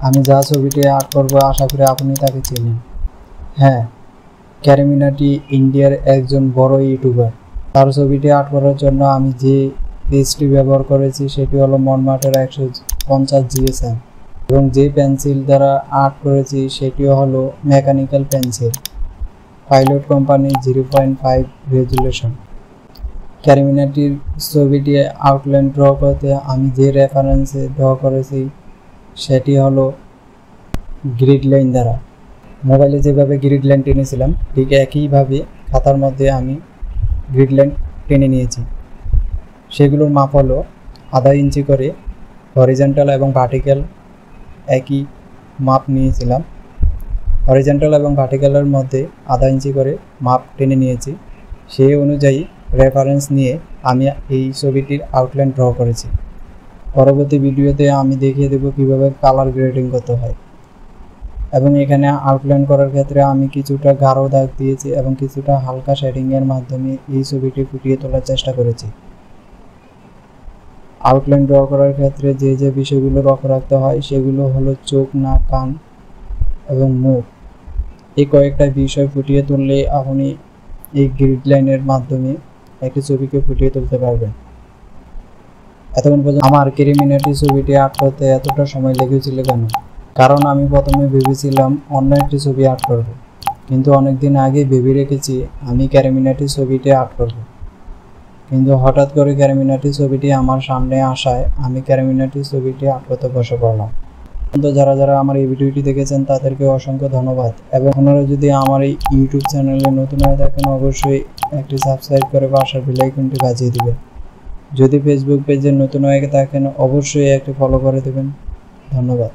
আমি যা ছবিটি আর্ট করব আশা করি আপনি তাকে চেনেন। হ্যাঁ, ক্যারিমিনাটি ইন্ডিয়ার একজন বড় ইউটিউবার। তার ছবিটি আর্ট করার জন্য আমি যে পেজটি ব্যবহার করেছি সেটি হলো মনমার্টের 150 GSM এবং যে পেন্সিল দ্বারা আর্ট করেছি সেটিও হলো mechanical pencil, pilot company 0.5 resolution. ক্যারিমিনাটির ছবিটি আউটলাইন ড্র করতে আমি যে রেফারেন্সে ড্র করেছি সেটি হলো গ্রিড লাইন দ্বারা। মোবাইলে যেভাবে গ্রিড লাইন টেনেছিলাম ঠিক একইভাবে খাতার মধ্যে আমি গ্রিড লাইন টেনে নিয়েছি। সেগুলোর মাপ হলো আধা ইঞ্চি করে, হরিজন্টাল এবং ভার্টিক্যাল একই মাপ নিয়েছিলাম। হরিজন্টাল এবং ভার্টিক্যালের মধ্যে আধা ইঞ্চি করে মাপ টেনে নিয়েছি। সেই অনুযায়ী রেফারেন্স নিয়ে আমি এই ছবিটির আউটলাইন ড্র করেছি। পরবর্তী ভিডিওতে আমি দেখিয়ে দেব কীভাবে কালার গ্রেডিং করতে হয়। এবং এখানে আউটলাইন করার ক্ষেত্রে আমি কিছুটা গাঢ় দাগ দিয়েছি এবং কিছুটা হালকা শেডিংয়ের মাধ্যমে এই ছবিটি ফুটিয়ে তোলার চেষ্টা করেছি। আউটলাইন ড্র করার ক্ষেত্রে যে যে বিষয়গুলো লক্ষ্য রাখতে হয় সেগুলো হলো চোখ, নাক, কান এবং মুখ। এই কয়েকটা বিষয় ফুটিয়ে তুললে আপনি এই গ্রিড লাইনের মাধ্যমে একটি ছবিকে ফুটিয়ে তুলতে পারবেন। এতক্ষণ পর্যন্ত আমার ক্যারিমিনাটি ছবিটি আর্ট করতে এতটা সময় লেগেছিল কেন? কারণ আমি প্রথমে ভেবেছিলাম অন্য একটি ছবি আর্ট করব, কিন্তু অনেকদিন আগে ভেবে রেখেছি আমি ক্যারিমিনাটি ছবিটি আর্ট করব। কিন্তু হঠাৎ করে ক্যারিমিনাটি ছবিটি আমার সামনে আসায় আমি ক্যারিমিনাটি ছবিটি আর্ট করতে বসে পড়লাম। তো যারা যারা আমার এই ভিডিওটি দেখেছেন তাদেরকে অসংখ্য ধন্যবাদ। এবং আপনারা যদি আমার এই ইউটিউব চ্যানেলে নতুন হয়ে থাকেন অবশ্যই একটি সাবস্ক্রাইব করে পাশের বেল আইকনটি বাজিয়ে দিবেন। যদি ফেসবুক পেজে নতুন হয়ে থাকেন অবশ্যই একটি ফলো করে দেবেন। ধন্যবাদ।